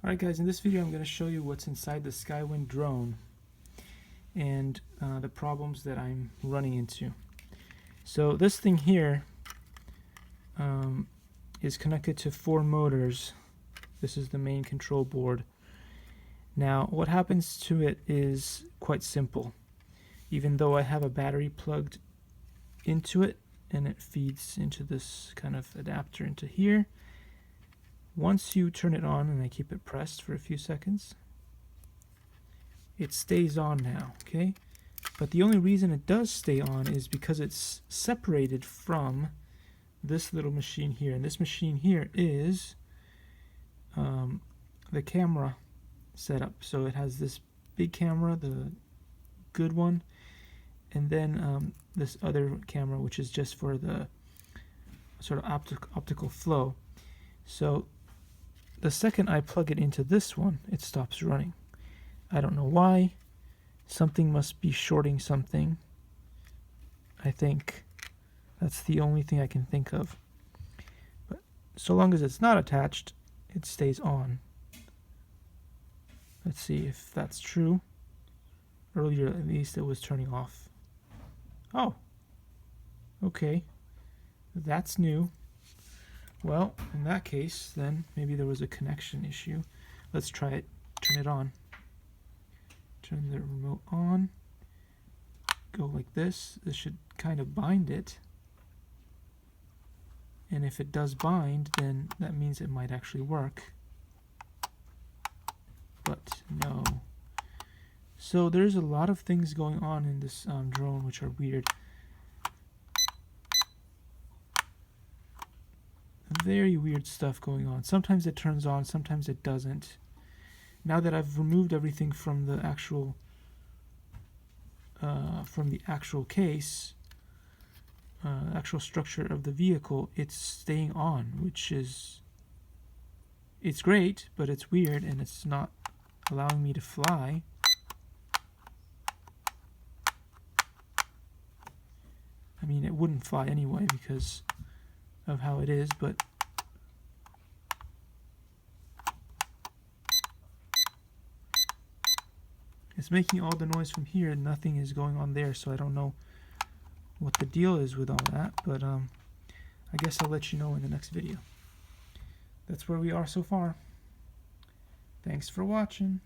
Alright guys, in this video I'm going to show you what's inside the Skywind drone and the problems that I'm running into. So this thing here is connected to 4 motors. This is the main control board. Now what happens to it is quite simple. Even though I have a battery plugged into it and it feeds into this kind of adapter into here, once you turn it on and I keep it pressed for a few seconds, it stays on now, okay? But the only reason it does stay on is because it's separated from this little machine here. And this machine here is the camera setup. So it has this big camera, the good one, and then this other camera, which is just for the sort of optical flow. So the second I plug it into this one, it stops running. I don't know why. Something must be shorting something. I think that's the only thing I can think of. But so long as it's not attached, it stays on. Let's see if that's true. Earlier, at least, it was turning off. Oh, okay. That's new. Well, in that case, then maybe there was a connection issue. Let's try it. Turn it on. Turn the remote on. Go like this. This should kind of bind it. And if it does bind, then that means it might actually work. But no. So there's a lot of things going on in this drone which are weird. Very weird stuff going on. Sometimes it turns on, sometimes it doesn't. Now that I've removed everything from the actual case, actual structure of the vehicle, it's staying on, which is, it's great, but it's weird and it's not allowing me to fly. I mean, it wouldn't fly anyway because of how it is, but it's making all the noise from here and nothing is going on there, so I don't know what the deal is with all that, but I guess I'll let you know in the next video. That's where we are so far. Thanks for watching.